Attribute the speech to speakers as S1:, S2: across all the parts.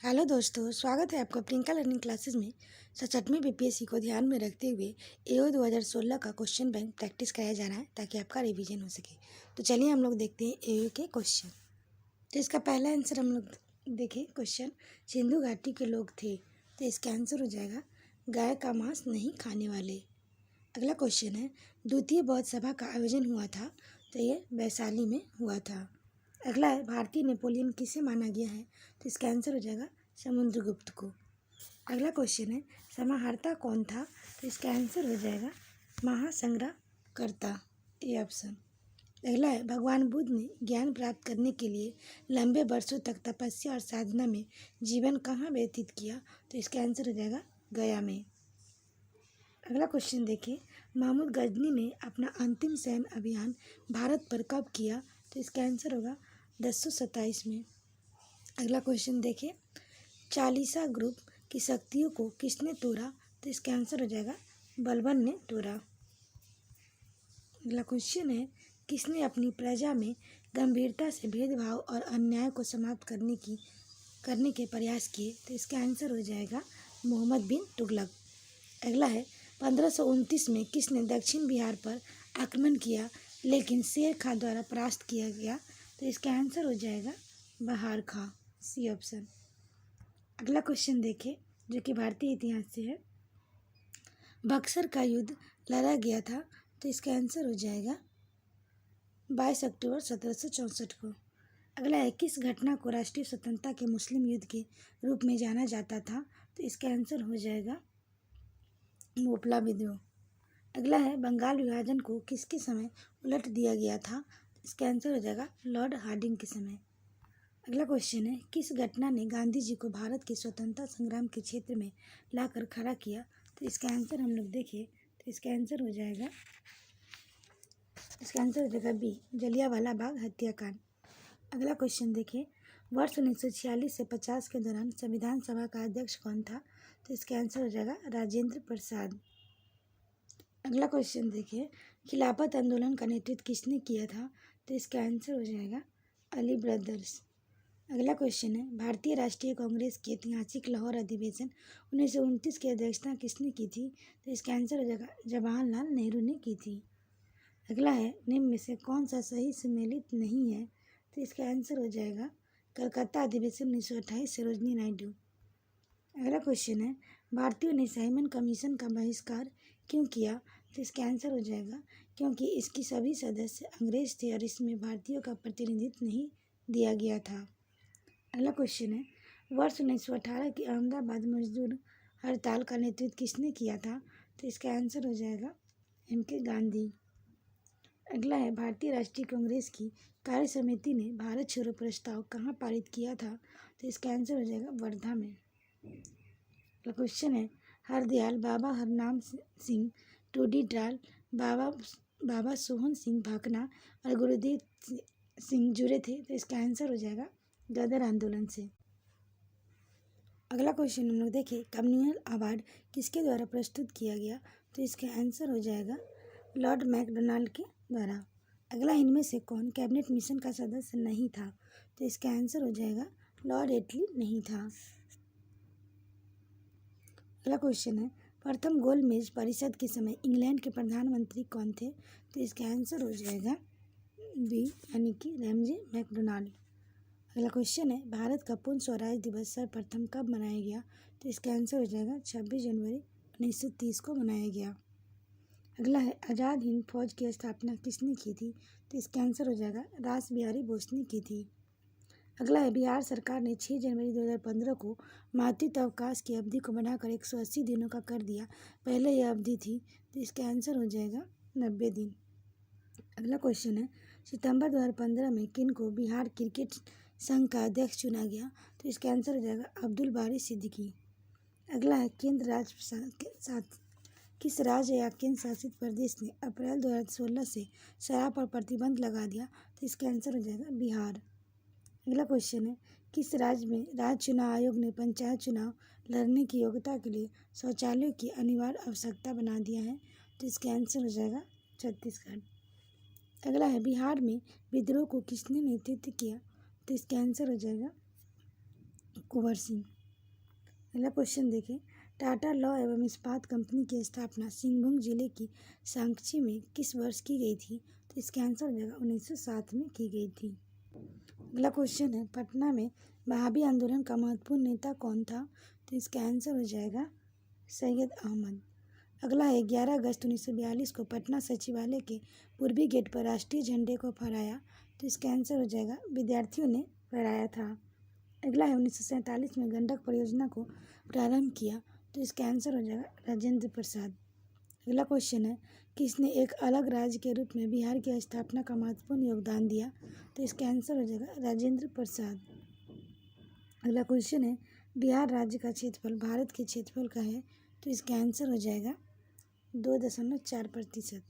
S1: Hello दोस्तों, स्वागत है आपका प्रियंका लर्निंग क्लासेस में। 7वीं बीपीएससी को ध्यान में रखते हुए एओ 2016 का क्वेश्चन बैंक प्रैक्टिस कराया जा रहा है ताकि आपका रिवीजन हो सके। तो चलिए हम लोग देखते हैं एओ के क्वेश्चन। तो इसका पहला आंसर हम लोग देखें। क्वेश्चन, सिंधु घाटी के लोग थे, तो इसका आंसर हो जाएगा गाय का मांस नहीं खाने वाले। अगला क्वेश्चन है, द्वितीय बौद्ध सभा का आयोजन हुआ था, तो ये वैशाली में हुआ था। अगला है, भारतीय नेपोलियन किसे माना गया है, तो इसका आंसर हो जाएगा समुद्रगुप्त को। अगला क्वेश्चन है, समाहर्ता कौन था, तो इसका आंसर हो जाएगा महासंग्रहकर्ता, ये ऑप्शन। अगला है, भगवान बुद्ध ने ज्ञान प्राप्त करने के लिए लंबे वर्षों तक तपस्या और साधना में जीवन कहाँ व्यतीत किया, तो इसका आंसर हो जाएगा गया में। अगला क्वेश्चन देखिए, महमूद गजनी ने अपना अंतिम सैन्य अभियान भारत पर कब किया, तो इसका आंसर होगा 1027 में। अगला क्वेश्चन देखिए, चालीसा ग्रुप की शक्तियों को किसने तोड़ा, तो इसका आंसर हो जाएगा बलबन ने तोड़ा। अगला क्वेश्चन है, किसने अपनी प्रजा में गंभीरता से भेदभाव और अन्याय को समाप्त करने के प्रयास किए, तो इसका आंसर हो जाएगा मोहम्मद बिन तुगलक। अगला है, 1529 में किसने दक्षिण बिहार पर आक्रमण किया लेकिन शेर खां द्वारा परास्त किया गया, तो इसका आंसर हो जाएगा बहार खां, सी ऑप्शन। अगला क्वेश्चन देखिए जो कि भारतीय इतिहास से है। बक्सर का युद्ध लड़ा गया था, तो इसका आंसर हो जाएगा 22 अक्टूबर 1764 को। अगला है, किस घटना को राष्ट्रीय स्वतंत्रता के मुस्लिम युद्ध के रूप में जाना जाता था, तो इसका आंसर हो जाएगा मोपला विद्रोह। अगला है, बंगाल विभाजन को किसके समय उलट दिया गया था, तो इसका आंसर हो जाएगा लॉर्ड हार्डिंग के समय। अगला क्वेश्चन है, किस घटना ने गांधी जी को भारत के स्वतंत्रता संग्राम के क्षेत्र में लाकर खड़ा किया, तो इसका आंसर हम लोग देखें तो इसका आंसर हो जाएगा बी, जलियांवाला बाग हत्याकांड। अगला क्वेश्चन देखिए, वर्ष 1946 से 50 के दौरान संविधान सभा का अध्यक्ष कौन था, तो इसका आंसर हो जाएगा राजेंद्र प्रसाद। अगला क्वेश्चन देखिए, खिलाफत आंदोलन का नेतृत्व किसने किया था, तो इसका आंसर हो जाएगा अली ब्रदर्स। अगला क्वेश्चन है, भारतीय राष्ट्रीय कांग्रेस के ऐतिहासिक लाहौर अधिवेशन 1929 की अध्यक्षता किसने की थी, तो इसका आंसर हो जाएगा जवाहरलाल नेहरू ने की थी। अगला है, निम्न में से कौन सा सही सम्मिलित नहीं है, तो इसका आंसर हो जाएगा कलकत्ता अधिवेशन 1928 सरोजनी नायडू। अगला क्वेश्चन है, भारतीयों ने साइमन कमीशन का बहिष्कार क्यों किया, तो इसका आंसर हो जाएगा क्योंकि इसकी सभी सदस्य अंग्रेज थे और इसमें भारतीयों का प्रतिनिधित्व नहीं दिया गया था। अगला क्वेश्चन है, वर्ष 1918 की अहमदाबाद मजदूर हड़ताल का नेतृत्व किसने किया था, तो इसका आंसर हो जाएगा एम.के. गांधी। अगला है, भारतीय राष्ट्रीय कांग्रेस की कार्य समिति ने भारत छोड़ो प्रस्ताव कहाँ पारित किया था, तो इसका आंसर हो जाएगा वर्धा में। अगला क्वेश्चन है, हरदयाल बाबा हरनाम सिंह टोडीडाल, बाबा सोहन सिंह भाकना और गुरुदेव सिंह जुड़े थे, तो इसका आंसर हो जाएगा गदर आंदोलन से। अगला क्वेश्चन हम लोग देखें, कम्युनल अवार्ड किसके द्वारा प्रस्तुत किया गया, तो इसका आंसर हो जाएगा लॉर्ड मैकडोनाल्ड के द्वारा। अगला, इनमें से कौन कैबिनेट मिशन का सदस्य नहीं था, तो इसका आंसर हो जाएगा लॉर्ड एटली नहीं था। अगला क्वेश्चन है, प्रथम गोलमेज परिषद के समय इंग्लैंड के प्रधानमंत्री कौन थे, तो इसका आंसर हो जाएगा बी यानी कि रैमजे मैकडोनाल्ड। अगला क्वेश्चन है, भारत का पूर्ण स्वराज दिवस सर्वप्रथम कब मनाया गया, तो इसका आंसर हो जाएगा 26 जनवरी 1930 को मनाया गया। अगला है, आज़ाद हिंद फौज की स्थापना किसने की थी, तो इसका आंसर हो जाएगा रास बिहारी बोस ने की थी। अगला है, बिहार सरकार ने 6 जनवरी 2015 को मातृत्व अवकाश की अवधि को बढ़ाकर 180 दिनों का कर दिया। पहले यह अवधि थी, तो इसका आंसर हो जाएगा 90 दिन। अगला क्वेश्चन है, सितंबर 2015 में किन को बिहार क्रिकेट संघ का अध्यक्ष चुना गया, तो इसका आंसर हो जाएगा अब्दुल बारी सिद्दीकी। अगला है, किस राज्य या केंद्र शासित प्रदेश ने अप्रैल 2016 से शराब पर प्रतिबंध लगा दिया, तो इसका आंसर हो जाएगा बिहार। अगला क्वेश्चन है, किस राज्य में राज्य चुनाव आयोग ने पंचायत चुनाव लड़ने की योग्यता के लिए शौचालयों की अनिवार्य आवश्यकता बना दिया है, तो इसका आंसर हो जाएगा छत्तीसगढ़। अगला है, बिहार में विद्रोह को किसने नेतृत्व किया, तो इसका आंसर हो जाएगा कुंवर सिंह। अगला क्वेश्चन देखिए, टाटा लॉ एवं इस्पात कंपनी की स्थापना सिंहभूम जिले की सांची में किस वर्ष की गई थी? तो इसका आंसर हो जाएगा 1907 में की गई थी। अगला क्वेश्चन है, पटना में वहाबी आंदोलन का महत्वपूर्ण नेता कौन था? तो इसका आंसर हो जाएगा सैयद अहमद। अगला है, 11 अगस्त 1942 को पटना सचिवालय के पूर्वी गेट पर राष्ट्रीय झंडे को फहराया। तो इसका आंसर हो जाएगा विद्यार्थियों ने फहराया था। अगला है, 1947 में गंडक परियोजना को प्रारंभ किया। तो इसका आंसर हो जाएगा राजेंद्र प्रसाद। अगला क्वेश्चन है, किसने एक अलग राज्य के रूप में बिहार की स्थापना का महत्वपूर्ण योगदान दिया? तो इसका आंसर हो जाएगा राजेंद्र प्रसाद। अगला क्वेश्चन है, बिहार राज्य का क्षेत्रफल भारत के क्षेत्रफल का है। तो इसका आंसर हो जाएगा 2.4%।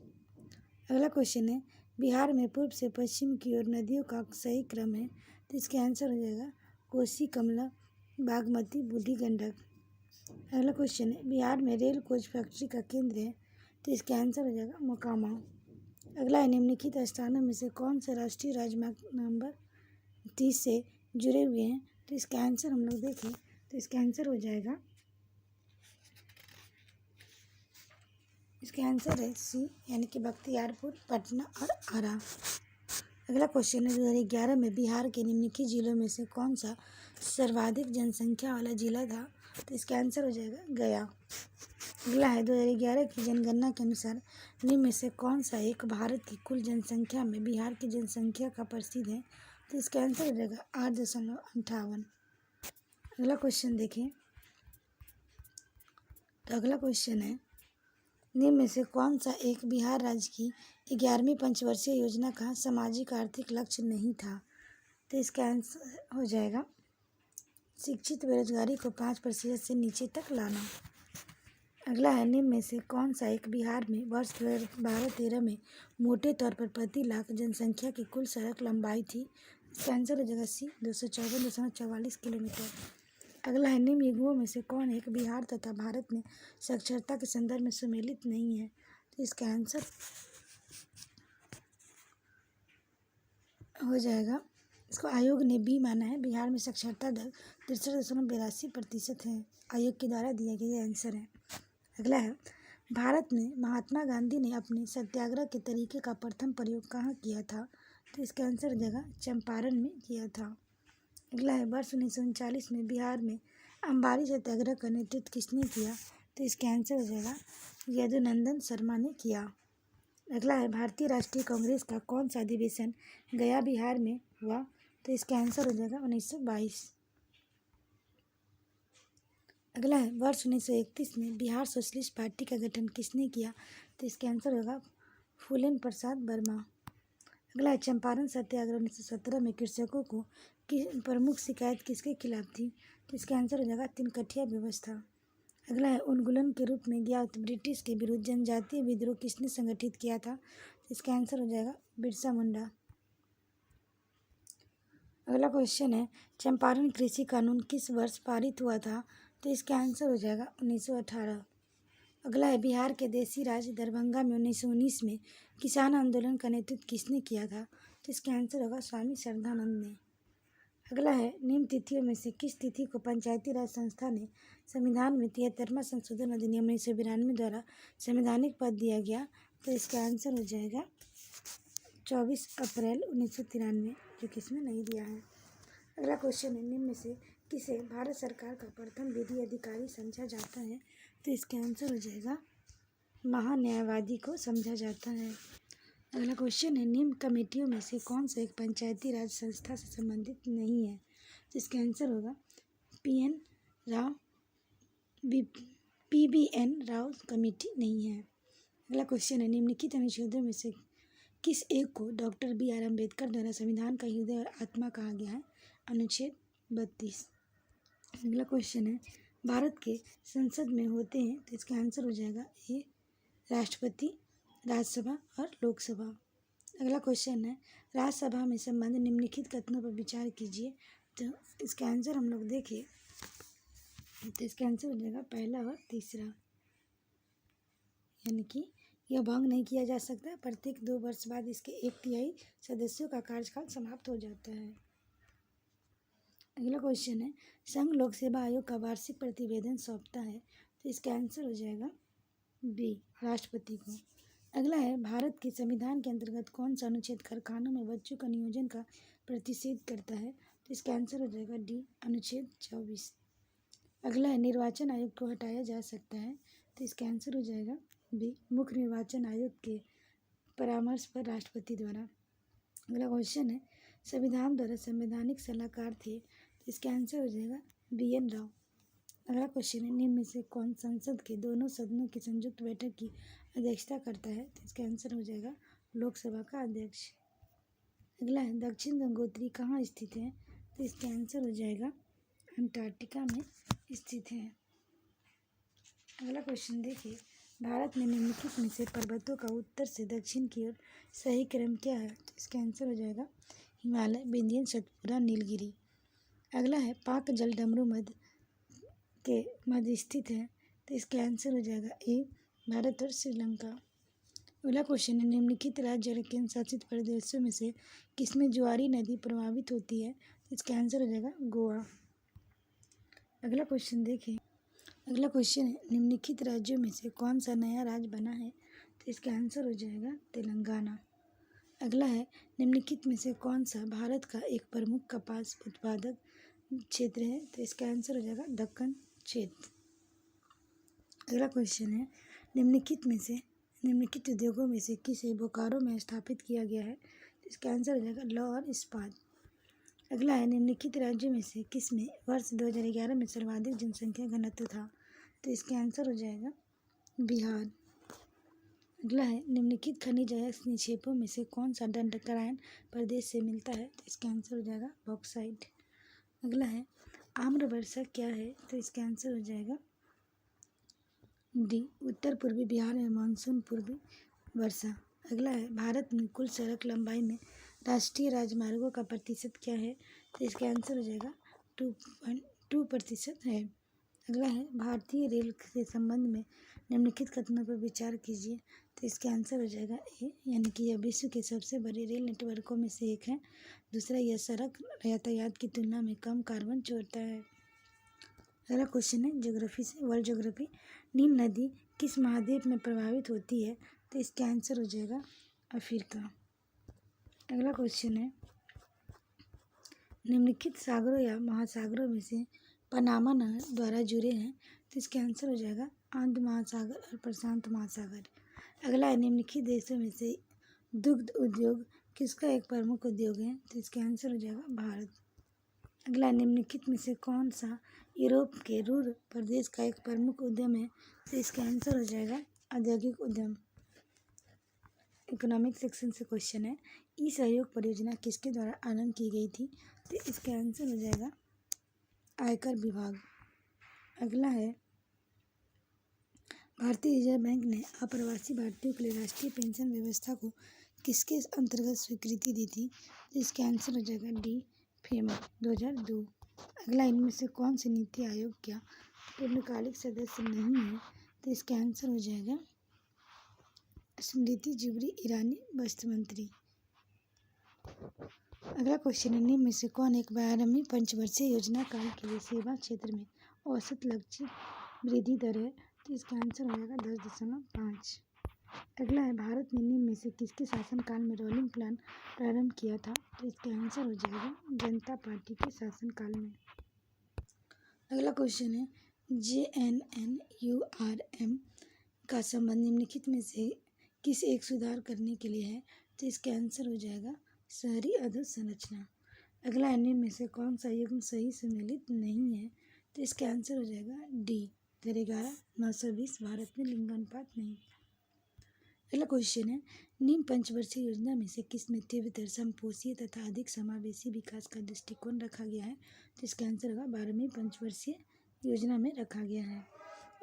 S1: अगला क्वेश्चन है, बिहार में पूर्व से पश्चिम की ओर नदियों का सही क्रम है। तो इसका आंसर हो जाएगा कोसी, कमला, बागमती, बूढ़ी गंडक। अगला क्वेश्चन है, बिहार में रेल कोच फैक्ट्री का केंद्र है। तो इसका आंसर हो जाएगा मोकामा। अगला है, निम्नलिखित स्थानों में से कौन सा राष्ट्रीय राजमार्ग नंबर 30 से जुड़े हुए हैं? तो इसका आंसर हम लोग देखें तो इसका आंसर हो जाएगा, इसका आंसर है सी, यानी कि बख्तियारपुर, पटना और आरा। अगला क्वेश्चन है, 2011 में बिहार के निम्नलिखित जिलों में से कौन सा सर्वाधिक जनसंख्या वाला जिला था? तो इसका आंसर हो जाएगा गया। अगला है, 2011 की जनगणना के अनुसार निम्न में से कौन सा एक भारत की कुल जनसंख्या में बिहार की जनसंख्या का प्रसिद्ध है? तो इसका आंसर हो जाएगा 8.58। अगला क्वेश्चन देखें, तो अगला क्वेश्चन है, निम्न में से कौन सा एक बिहार राज्य की 11वीं पंचवर्षीय योजना का सामाजिक आर्थिक लक्ष्य नहीं था? तो इसका आंसर हो जाएगा शिक्षित बेरोजगारी को 5% से नीचे तक लाना। अगला है, निम्न में से कौन सा एक बिहार में वर्ष 2012-13 में मोटे तौर पर प्रति लाख जनसंख्या की कुल सड़क लंबाई थी? इसका आंसर हो जाएगा सी, 254.44 किलोमीटर। अगला है, निम्न युग्मों में से कौन एक बिहार तथा भारत में साक्षरता के संदर्भ में सम्मिलित नहीं है? तो इसका आंसर हो जाएगा, इसको आयोग ने बी माना है। बिहार में साक्षरता दर 63.82% है, आयोग के द्वारा दिया गया आंसर है। अगला है, भारत में महात्मा गांधी ने अपने सत्याग्रह के तरीके का प्रथम प्रयोग कहाँ किया था? तो इसका आंसर हो जाएगा चंपारण में किया था। अगला है, वर्ष 1939 में बिहार में अंबारी सत्याग्रह का नेतृत्व किसने किया? तो इसका आंसर हो जाएगा यदुनंदन शर्मा ने किया। अगला है, भारतीय राष्ट्रीय कांग्रेस का कौन सा अधिवेशन गया बिहार में हुआ? तो इसका आंसर हो जाएगा 1922। अगला है, वर्ष 1931 में बिहार सोशलिस्ट पार्टी का गठन किसने किया? तो इसका आंसर होगा फूलेन प्रसाद वर्मा। अगला है, चंपारण सत्याग्रह 1917 में कृषकों को प्रमुख शिकायत किसके खिलाफ थी? तो इसका आंसर हो जाएगा तिनकठिया व्यवस्था। अगला है, उन्मूलन के रूप में ज्ञात ब्रिटिश के विरुद्ध जनजातीय विद्रोह किसने संगठित किया था? तो इसका आंसर हो जाएगा बिरसा मुंडा। अगला क्वेश्चन है, चंपारण कृषि कानून किस वर्ष पारित हुआ था? तो इसका आंसर हो जाएगा 1918। अगला है, बिहार के देसी राज्य दरभंगा में 1919 में किसान आंदोलन का नेतृत्व किसने किया था? तो इसका आंसर होगा स्वामी श्रद्धानंद ने। अगला है, निम्न तिथियों में से किस तिथि को पंचायती राज संस्था ने संविधान में 73वां संशोधन अधिनियम 1992 द्वारा संवैधानिक पद दिया गया? तो इसका आंसर हो जाएगा 24 अप्रैल 1993, जो कि इसमें नहीं दिया है। अगला क्वेश्चन है, निम्न में से किसे भारत सरकार का प्रथम विधि अधिकारी समझा जाता है? तो इसका आंसर हो जाएगा महान्यायवादी को समझा जाता है। अगला क्वेश्चन है, निम्न कमेटियों में से कौन सा एक पंचायती राज संस्था से संबंधित नहीं है? तो इसका आंसर होगा PN Rao PBN Rao committee नहीं है। अगला क्वेश्चन है, निम्नलिखित अनुच्छेदों में से किस एक को डॉक्टर BR अम्बेडकर द्वारा संविधान का हृदय और आत्मा कहा गया है? अनुच्छेद 32। अगला क्वेश्चन है, भारत के संसद में होते हैं? तो इसका आंसर हो जाएगा ए, राष्ट्रपति, राज्यसभा और लोकसभा। अगला क्वेश्चन है, राज्यसभा में संबंधित निम्नलिखित कथनों पर विचार कीजिए। तो इसका आंसर हम लोग देखें तो इसका आंसर हो जाएगा पहला और तीसरा, यानी कि यह भंग नहीं किया जा सकता। प्रत्येक 2 वर्ष बाद इसके 1/3 सदस्यों का कार्यकाल समाप्त हो जाता है। अगला क्वेश्चन है, संघ लोक सेवा आयोग का वार्षिक प्रतिवेदन सौंपता है, तो इसका आंसर हो जाएगा बी, राष्ट्रपति को। अगला है, भारत के संविधान के अंतर्गत कौन सा अनुच्छेद कारखानों में बच्चों का नियोजन का प्रतिषेध करता है, तो इसका आंसर हो जाएगा डी, अनुच्छेद 24। अगला है, निर्वाचन आयोग को हटाया जा सकता है, तो इसका आंसर हो जाएगा बी, मुख्य निर्वाचन आयोग के परामर्श पर राष्ट्रपति द्वारा। अगला क्वेश्चन है, संविधान द्वारा संवैधानिक सलाहकार थे, तो इसका आंसर हो जाएगा BN राव। अगला क्वेश्चन है, निम्न में से कौन संसद के दोनों सदनों की संयुक्त बैठक की अध्यक्षता करता है, तो इसका आंसर हो जाएगा लोकसभा का अध्यक्ष। अगला है, दक्षिण गंगोत्री कहाँ स्थित है, तो इसका आंसर हो जाएगा अंटार्कटिका में स्थित है। अगला क्वेश्चन देखिए, भारत में निम्नलिखित में से पर्वतों का उत्तर से दक्षिण की ओर सही क्रम क्या है, तो इसका आंसर हो जाएगा हिमालय, विंध्य, सतपुरा, नीलगिरी। अगला है, पाक जल डमरू मध्य स्थित है, तो इसका आंसर हो जाएगा ए, भारत और श्रीलंका। अगला क्वेश्चन है, निम्नलिखित राज्य और केंद्र शासित प्रदेशों में से किसमें ज्वारी नदी प्रभावित होती है, तो इसका आंसर हो जाएगा गोवा। अगला क्वेश्चन देखिए, अगला क्वेश्चन है, निम्नलिखित राज्यों में से कौन सा नया राज्य बना है, तो इसका आंसर हो जाएगा तेलंगाना। अगला है, निम्नलिखित में से कौन सा भारत का एक प्रमुख कपास उत्पादक क्षेत्र है, तो इसका आंसर हो जाएगा दक्कन क्षेत्र। अगला क्वेश्चन है, निम्नलिखित उद्योगों में से किसे बोकारो में स्थापित किया गया है, तो इसका आंसर हो जाएगा लौह और इस्पात। अगला है, निम्नलिखित राज्यों में से किस में वर्ष 2011 में सर्वाधिक जनसंख्या घनत्व था, तो इसका आंसर हो जाएगा बिहार। अगला है, निम्नलिखित खनिज निक्षेपों में से कौन सा दंडकायन प्रदेश से मिलता है, तो इसका आंसर हो जाएगा बॉक्साइट। अगला है, आम्र वर्षा क्या है, तो इसका आंसर हो जाएगा डी, उत्तर पूर्वी बिहार में मानसून पूर्वी वर्षा। अगला है, भारत में कुल सड़क लंबाई में राष्ट्रीय राजमार्गों का प्रतिशत क्या है, तो इसका आंसर हो जाएगा 2.2% है। अगला है, भारतीय रेल के संबंध में निम्नलिखित कथनों पर विचार कीजिए, तो इसका आंसर हो जाएगा ए, यानी कि यह विश्व के सबसे बड़े रेल नेटवर्कों में से एक है। दूसरा, यह सड़क यातायात की तुलना में कम कार्बन छोड़ता है। अगला क्वेश्चन है ज्योग्राफी से, वर्ल्ड ज्योग्राफी, नील नदी किस महाद्वीप में प्रभावित होती है, तो इसका आंसर हो जाएगा अफ्रीका। अगला क्वेश्चन है, निम्नलिखित सागरों या महासागरों में से पनामा नहर द्वारा जुड़े हैं, तो इसका आंसर हो जाएगा आंध्र महासागर और प्रशांत महासागर। अगला है, निम्नलिखित देशों में से दुग्ध उद्योग किसका एक प्रमुख उद्योग है, तो इसका आंसर हो जाएगा भारत। अगला, निम्नलिखित में से कौन सा यूरोप के रूर प्रदेश का एक प्रमुख उद्यम है, तो इसका आंसर हो जाएगा औद्योगिक उद्यम। इकोनॉमिक सेक्शन से क्वेश्चन है, ई सहयोग परियोजना किसके द्वारा आरंभ की गई थी, तो इसका आंसर हो जाएगा आयकर विभाग। अगला है, भारतीय रिजर्व बैंक ने अप्रवासी भारतीयों के लिए राष्ट्रीय पेंशन व्यवस्था को किसके अंतर्गत स्वीकृति दी थी, तो इसका आंसर हो जाएगा डी, फेमा 2002। अगला, इनमें से कौन सी नीति आयोग का पूर्णकालिक सदस्य नहीं है, तो इसका आंसर हो जाएगा स्मृति जुबिन ईरानी, वस्त्र मंत्री। अगला क्वेश्चन है, निम्न में से कौन एक 12वीं पंचवर्षीय योजना काल के लिए सेवा क्षेत्र में औसत लक्षित वृद्धि दर है, तो इसका आंसर हो जाएगा 10.5। अगला है, भारत ने निम्न में से किसके शासनकाल में रोलिंग प्लान प्रारंभ किया था, तो इसका आंसर हो जाएगा जनता पार्टी के शासनकाल में। अगला क्वेश्चन है, JNNURM का संबंध निम्नलिखित में से किस एक सुधार करने के लिए है, तो इसका आंसर हो जाएगा शहरी अधोसंरचना। अगला, निम्न में से कौन सा युग्म सही सम्मिलित नहीं है, तो इसका आंसर हो जाएगा डी, 11,920 भारत में लिंगानुपात नहीं। अगला क्वेश्चन है, निम्न पंचवर्षीय योजना में से किस में तीव्रतर समपोषीय तथा अधिक समावेशी विकास का दृष्टिकोण रखा गया है, तो इसका आंसर होगा 12वीं पंचवर्षीय योजना में रखा गया है।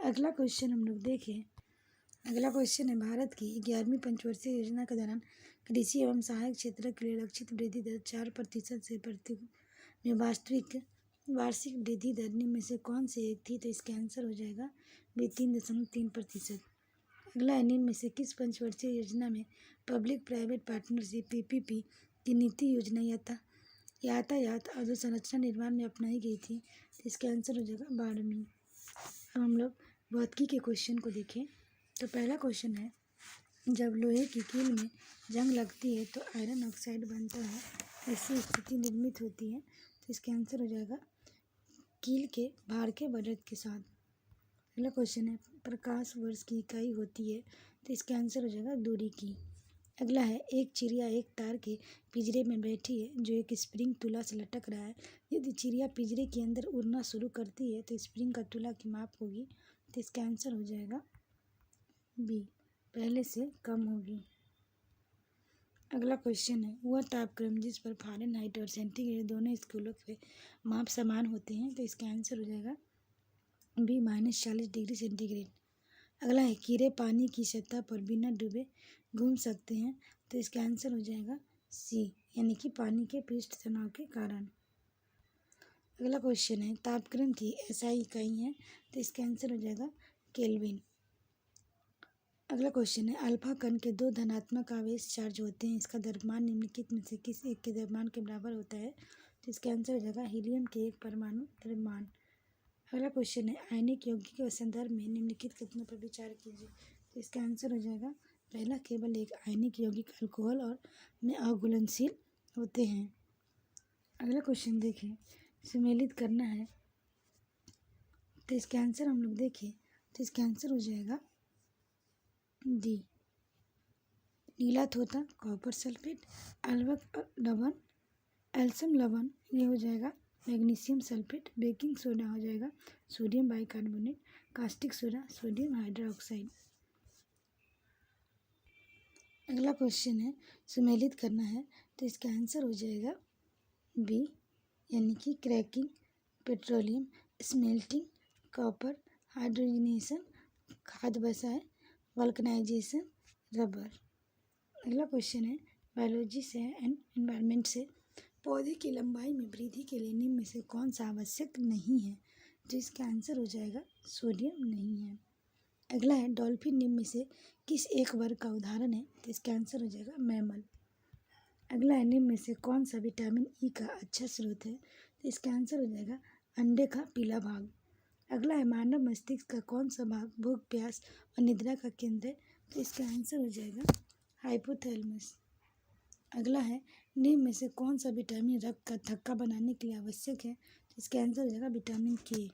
S1: अगला क्वेश्चन हम लोग देखें, अगला क्वेश्चन है, भारत की 11वीं पंचवर्षीय योजना के दौरान कृषि एवं सहायक क्षेत्र के लिए लक्षित वृद्धि दर 4% से प्रति में वार्षिक वृद्धि दर निम्न में से कौन सी एक थी, तो इसका आंसर हो जाएगा 3.3%। अगला है, निम्न में से किस पंचवर्षीय योजना में पब्लिक प्राइवेट पार्टनरशिप PPP की नीति योजना यातायात अधोसंरचना निर्माण में अपनाई गई थी, तो इसका आंसर हो जाएगा 12वीं। अब हम लोग भौतिकी के क्वेश्चन को देखें। तो पहला क्वेश्चन है, जब लोहे की कील में जंग लगती है तो आयरन ऑक्साइड बनता है, ऐसी स्थिति निर्मित होती है, तो इसका आंसर हो जाएगा कील के भार के बढ़त के साथ। अगला क्वेश्चन है, प्रकाश वर्ष की इकाई होती है, तो इसका आंसर हो जाएगा दूरी की। अगला है, एक चिड़िया एक तार के पिंजरे में बैठी है जो एक स्प्रिंग तुला से लटक रहा है। यदि चिड़िया पिंजरे के अंदर उड़ना शुरू करती है तो स्प्रिंग का तुला की माप होगी, तो इसका आंसर हो जाएगा बी, पहले से कम होगी। अगला क्वेश्चन है, वह तापक्रम जिस पर फ़ारेनहाइट और सेंटीग्रेड दोनों स्केलों पे माप समान होते हैं, तो इसका आंसर हो जाएगा बी, -40 डिग्री सेंटीग्रेड। अगला है, कीड़े पानी की सतह पर बिना डूबे घूम सकते हैं, तो इसका आंसर हो जाएगा सी, यानी कि पानी के पृष्ठ तनाव के कारण। अगला क्वेश्चन है, तापक्रम की एसआई इकाई है, तो इसका आंसर हो जाएगा केल्विन। अगला क्वेश्चन है, अल्फा कण के 2 धनात्मक आवेश चार्ज होते हैं, इसका द्रव्यमान निम्नलिखित में से किस एक के द्रव्यमान के बराबर होता है, तो इसका आंसर हो जाएगा हीलियम के 1 परमाणु द्रव्यमान। अगला क्वेश्चन है, आयनिक यौगिक के संदर्भ में निम्नलिखित कथनों पर विचार कीजिए, तो इसका आंसर हो जाएगा पहला, केवल एक आयनिक यौगिक अल्कोहल और में अघुलनशील होते हैं। अगला क्वेश्चन देखें, सुमेलित करना है, तो इसका आंसर हम लोग देखें तो इसका आंसर हो जाएगा डी, नीला थोथा, कॉपर सल्फेट, अल्वक लवण, एल्सम लवण, ये हो जाएगा मैग्नीशियम सल्फेट, बेकिंग सोडा हो जाएगा sodium bicarbonate, caustic soda sodium hydroxide. अगला क्वेश्चन है, सुमेलित करना है, तो इसका आंसर हो जाएगा बी, यानी कि cracking, petroleum, smelting, copper, hydrogenation, खाद बसाए, वल्कनाइजेशन, रबर। अगला क्वेश्चन है, बायोलॉजी से एंड एनवायरनमेंट से, पौधे की लंबाई में वृद्धि के लिए निम्न में से कौन सा आवश्यक नहीं है, तो इसका आंसर हो जाएगा सोडियम नहीं है। अगला है, डॉल्फिन निम्न में से किस एक वर्ग का उदाहरण है, तो इसका आंसर हो जाएगा मैमल। अगला है, निम्न में से कौन सा विटामिन ई का अच्छा स्रोत है, तो इसका आंसर हो जाएगा अंडे का पीला भाग। अगला है, मानव मस्तिष्क का कौन सा भाग भूख प्यास और निद्रा का केंद्र है, तो इसका आंसर हो जाएगा हाइपोथैलेमस। अगला है, निम्न में से कौन सा विटामिन रक्त का थक्का बनाने के लिए आवश्यक है, तो इसका आंसर हो जाएगा विटामिन के।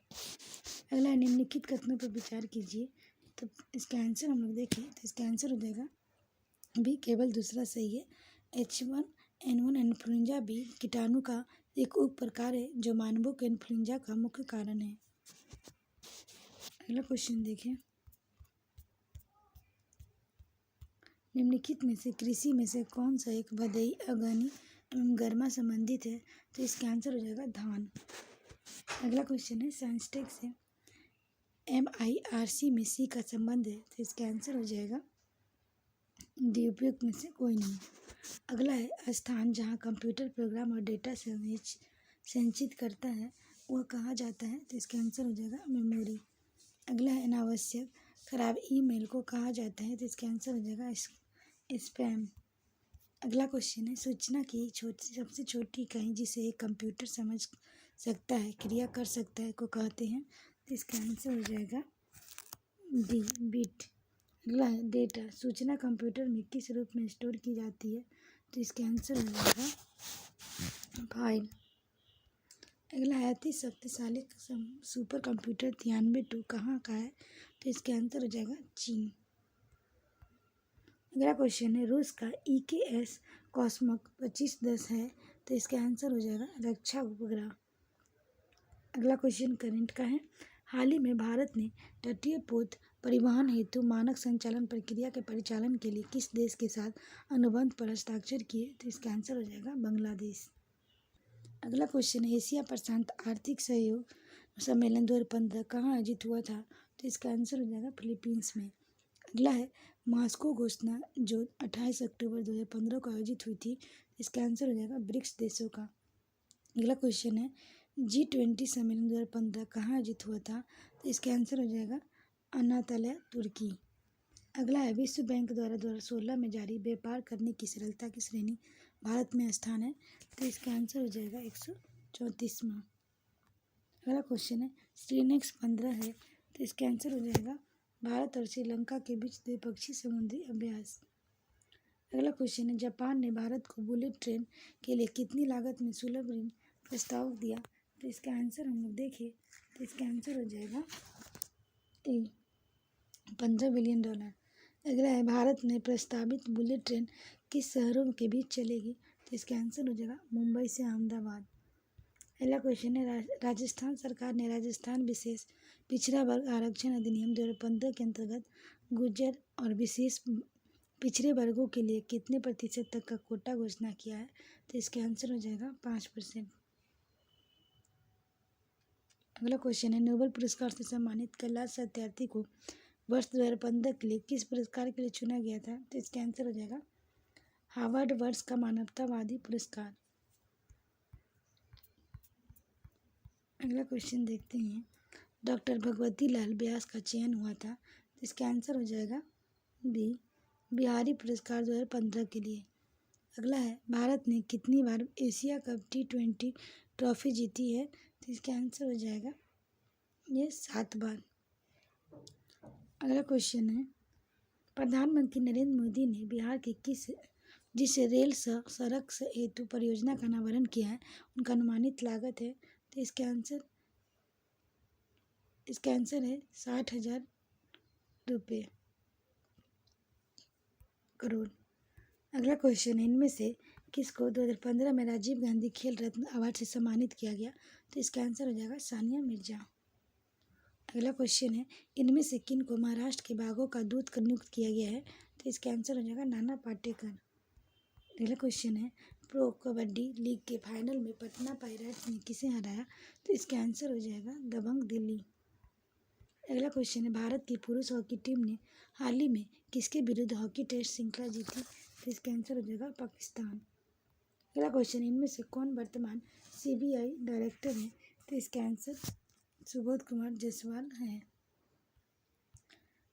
S1: अगला है, निम्नलिखित कथनों पर विचार कीजिए, तो इसका आंसर हम लोग देखें तो इसका आंसर हो जाएगा बी, केवल दूसरा सही है। H1N1 इन्फ्लुएंजा बी कीटाणु का एक उप प्रकार है जो मानवों के इन्फ्लुएंजा का मुख्य कारण है। अगला क्वेश्चन देखें, निम्नलिखित में से कृषि में से कौन सा एक भदई, अगहनी एवं गर्मा संबंधित है, तो इसका आंसर हो जाएगा धान। अगला क्वेश्चन है, साइंसटेक से MIRC में सी का संबंध है, तो इसका आंसर हो जाएगा डी, उपयुक्त में से कोई नहीं। अगला है, स्थान जहाँ कंप्यूटर प्रोग्राम और डेटा संचित करता है वह कहा जाता है, तो इसका आंसर हो जाएगा मेमोरी। अगला है, अनावश्यक खराब ईमेल को कहा जाता है, तो इसका आंसर हो जाएगा स्पैम। अगला क्वेश्चन है, सूचना की सबसे छोटी इकाई जिसे एक कंप्यूटर समझ सकता है, क्रिया कर सकता है, को कहते हैं, तो इसका आंसर हो जाएगा डी, बिट। अगला है, डेटा, सूचना कंप्यूटर में किस रूप में स्टोर की जाती है, तो इसका आंसर हो जाएगा फाइल। अगला है, अति शक्तिशाली सुपर कंप्यूटर Tianwen-2 कहाँ का है, तो इसका आंसर हो जाएगा चीन। अगला क्वेश्चन है, रूस का EKS कॉस्मॉक 2510 है, तो इसका आंसर हो जाएगा रक्षा उपग्रह। अगला क्वेश्चन करंट का है, हाल ही में भारत ने तटीय पोत परिवहन हेतु मानक संचालन प्रक्रिया के परिचालन के लिए किस देश के साथ अनुबंध पर हस्ताक्षर किए, तो इसका आंसर हो जाएगा बांग्लादेश। अगला क्वेश्चन है, एशिया प्रशांत आर्थिक सहयोग सम्मेलन 2015 कहाँ आयोजित हुआ था, तो इसका आंसर हो जाएगा फिलीपींस में। अगला है, मॉस्को घोषणा जो 28 अक्टूबर 2015 को आयोजित हुई थी, इसका आंसर हो जाएगा ब्रिक्स देशों का। अगला क्वेश्चन है, G20 सम्मेलन 2015 कहाँ आयोजित हुआ था, तो इसका आंसर हो जाएगा अनाताल्या, तुर्की। अगला है, विश्व बैंक द्वारा 2016 में जारी व्यापार करने की सरलता की श्रेणी भारत में स्थान है, तो इसका आंसर हो जाएगा 134वां। अगला क्वेश्चन है श्रीनेक्स 15 है, तो इसका आंसर हो जाएगा भारत और श्रीलंका के बीच द्विपक्षीय समुद्री अभ्यास। अगला क्वेश्चन है जापान ने भारत को बुलेट ट्रेन के लिए कितनी लागत में सुलभ ऋण प्रस्ताव दिया, तो इसका आंसर हम लोग देखें तो इसका आंसर हो जाएगा $15 बिलियन। अगला है भारत में प्रस्तावित बुलेट ट्रेन किस शहरों के बीच चलेगी, तो इसका आंसर हो जाएगा मुंबई से अहमदाबाद। अगला क्वेश्चन है राजस्थान सरकार ने राजस्थान विशेष पिछड़ा वर्ग आरक्षण अधिनियम 2015 के अंतर्गत गुर्जर और विशेष पिछड़े वर्गों के लिए कितने प्रतिशत तक का कोटा घोषणा किया है, तो इसका आंसर हो जाएगा 5%। अगला क्वेश्चन है नोबेल पुरस्कार से सम्मानित कैलाश सत्यार्थी को वर्ष 2015 के लिए किस पुरस्कार के लिए चुना गया था, तो इसका आंसर हो जाएगा हार्वर्ड वर्ष का मानवतावादी पुरस्कार। अगला क्वेश्चन देखते हैं डॉक्टर भगवती लाल व्यास का चयन हुआ था, तो इसका आंसर हो जाएगा बी बिहारी पुरस्कार 2015 के लिए। अगला है भारत ने कितनी बार एशिया कप T20 ट्रॉफी जीती है, तो इसका आंसर हो जाएगा ये 7 बार। अगला क्वेश्चन है प्रधानमंत्री नरेंद्र मोदी ने बिहार के जिस रेल सड़क हेतु परियोजना का अनावरण किया है उनका अनुमानित लागत है, तो इसका आंसर है 60,000 करोड़। अगला क्वेश्चन है इनमें से किसको 2015 में राजीव गांधी खेल रत्न अवार्ड से सम्मानित किया गया, तो इसका आंसर हो जाएगा सानिया मिर्जा। अगला क्वेश्चन है इनमें से किन को महाराष्ट्र के बाघों का दूत नियुक्त किया गया है, तो इसका आंसर हो जाएगा नाना पाटेकर। अगला क्वेश्चन है प्रो कबड्डी लीग के फाइनल में पटना पायरेट्स ने किसे हराया, तो इसका आंसर हो जाएगा दबंग दिल्ली। अगला क्वेश्चन है भारत की पुरुष हॉकी टीम ने हाल ही में किसके विरुद्ध हॉकी टेस्ट श्रृंखला जीती, तो इसका आंसर हो जाएगा पाकिस्तान। अगला क्वेश्चन इनमें से कौन वर्तमान CBI डायरेक्टर है, तो इसका आंसर सुबोध कुमार जायसवाल है।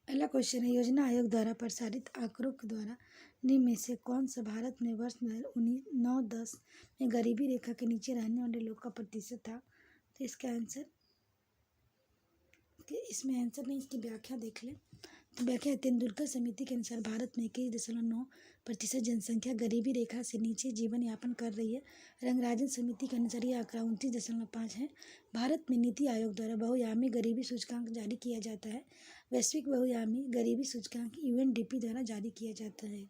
S1: अगला क्वेश्चन है योजना आयोग द्वारा प्रसारित आंकड़ों के द्वारा निम्न में से कौन सा भारत में वर्ष 2009-10 में गरीबी रेखा के नीचे रहने वाले लोग का प्रतिशत था, तो इसका आंसर इसमें आंसर नहीं इसकी व्याख्या देख लें। तो व्याख्या तेंदुलकर समिति के अनुसार भारत में 21.9% जनसंख्या गरीबी रेखा से नीचे जीवन यापन कर रही है। रंगराजन समिति के अनुसार यह आंकड़ा 29.5 है। भारत में नीति आयोग द्वारा बहुआयामी गरीबी सूचकांक जारी किया जाता है। वैश्विक बहुआयामी गरीबी सूचकांक UNDP द्वारा जारी किया जाता है।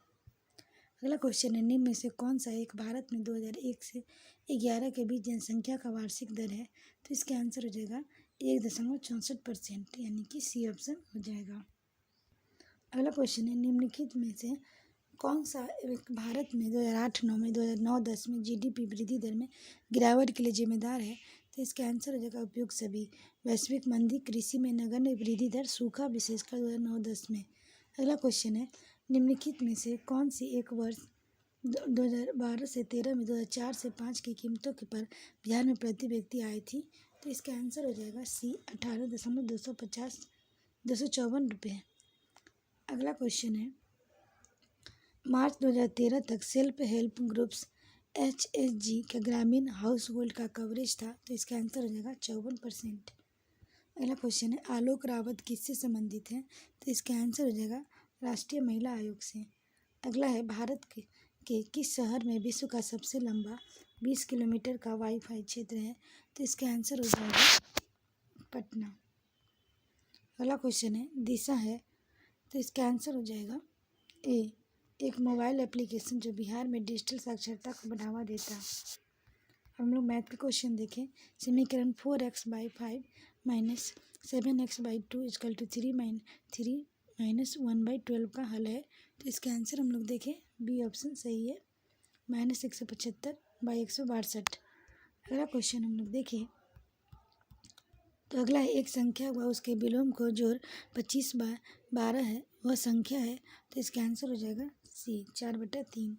S1: अगला क्वेश्चन है निम्न में से कौन सा एक भारत में 2001 से 11 के बीच जनसंख्या का वार्षिक दर है, तो इसका आंसर हो जाएगा 1.64%, यानी कि C ऑप्शन हो जाएगा। अगला क्वेश्चन है निम्नलिखित में से कौन सा भारत में 2008-9 में 2009-10 में GDP वृद्धि दर में गिरावट के लिए जिम्मेदार है, तो इसका आंसर हो जाएगा उपयुक्त सभी। वैश्विक मंदी, कृषि में नगण्य वृद्धि दर, सूखा विशेषकर 2009-10 में। अगला क्वेश्चन है निम्नलिखित में से कौन सी एक वर्ष 2012 से 13 में 2004 से 5 की कीमतों के पर बिहार में प्रति व्यक्ति आई थी, तो इसका आंसर हो जाएगा C 18,254 रुपये। अगला क्वेश्चन है मार्च 2013 तक सेल्फ हेल्प ग्रुप्स HSG का ग्रामीण हाउस होल्ड का कवरेज था, तो इसका आंसर हो जाएगा 54%। अगला क्वेश्चन है आलोक रावत किससे संबंधित है, तो इसका आंसर हो जाएगा राष्ट्रीय महिला आयोग से। अगला है भारत के किस शहर में विश्व का सबसे लंबा 20 किलोमीटर का वाईफाई क्षेत्र है, तो इसका आंसर हो जाएगा पटना। अगला क्वेश्चन है दिशा है, तो इसका आंसर हो जाएगा A एक मोबाइल एप्लीकेशन जो बिहार में डिजिटल साक्षरता को बढ़ावा देता है। हम लोग मैथ का क्वेश्चन देखें। समीकरण 4x/5 - 7x/2 = 3 - 1/12 का हल है, तो इसका आंसर हम लोग देखें B ऑप्शन सही है, -175/162। अगला क्वेश्चन हम लोग देखें तो अगला है एक संख्या व उसके विलोम को जोड़ 25/12 है, वह संख्या है, तो इसका आंसर हो जाएगा C 4/3।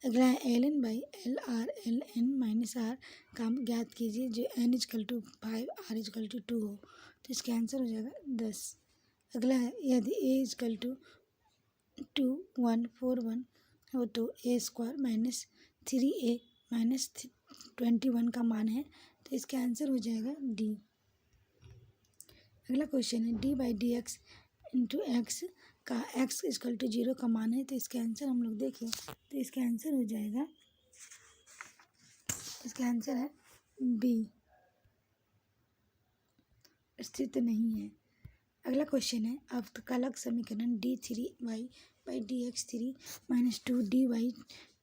S1: अगला है ln/LR ln - R का ज्ञात कीजिए जो n = 5 R = 2 हो, तो इसका आंसर हो जाएगा 10। अगला है यदि A = 2141 हो तो A² - 3a माइनस 21 का मान है, तो इसका आंसर हो जाएगा डी। अगला क्वेश्चन है D by d x into x का एक्स इक्वल टू 0 का मान है, तो इसका आंसर हम लोग देखें तो इसका आंसर हो जाएगा, इसका आंसर है बी, स्थित नहीं है। अगला क्वेश्चन है अवकलक समीकरण d 3y by d x 3 minus 2 dy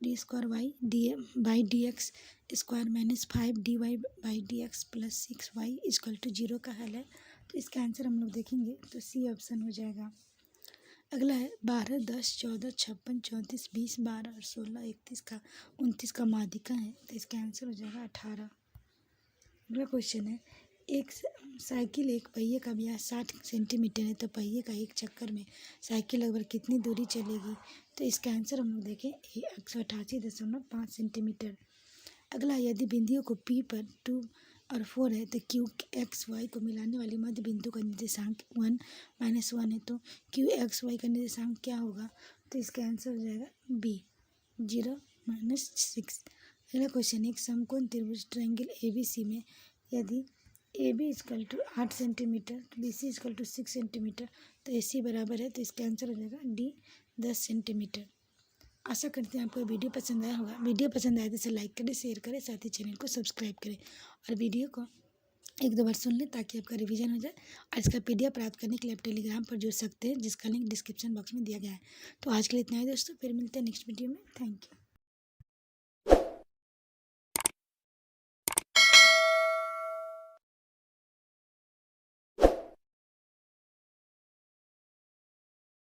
S1: d square y d by d x square minus 5 dy by d x plus 6y equal to 0 का हल है, तो इसका आंसर हम लोग देखेंगे तो सी ऑप्शन हो जाएगा। अगला है 12, 10, 14, 56, 34, 20, 12 और 16, 31 का 29 का माध्यिका है, तो इसका आंसर हो जाएगा 18। अगला क्वेश्चन है एक साइकिल एक पहिए का व्यास 60 सेंटीमीटर है, तो पहिए का एक चक्कर में साइकिल लगभग कितनी दूरी चलेगी, तो इसका आंसर हम लोग देखें 188.5 सेंटीमीटर। अगला यदि बिंदुओं को P पर 2 और 4 है, तो क्यू एक्स वाई को मिलाने वाले मध्य बिंदु का निर्देशांक 1 - 1 है, तो क्यू एक्स वाई का निर्देशांक क्या होगा, तो इसका आंसर हो जाएगा बी 0 - 6। अगला क्वेश्चन एक समकोण त्रिभुज ट्रायंगल ABC में यदि AB equal to 8 centimetre, BC equal to 6 centimetre, तो AC बराबर है, तो इसका आंसर हो जाएगा डी 10 सेंटीमीटर। आशा करते हैं आपको वीडियो पसंद आया होगा। वीडियो पसंद आए तो इसे लाइक करें, शेयर करें, साथ ही चैनल को सब्सक्राइब करें और वीडियो को एक दो बार सुन लें ताकि आपका रिवीजन हो जाए। और इसका PDF प्राप्त करने के लिए आप टेलीग्राम पर जुड़ सकते हैं, जिसका लिंक डिस्क्रिप्शन बॉक्स में दिया गया है। तो आज के लिए इतना ही दोस्तों, फिर मिलते हैं नेक्स्ट वीडियो में। Thank you.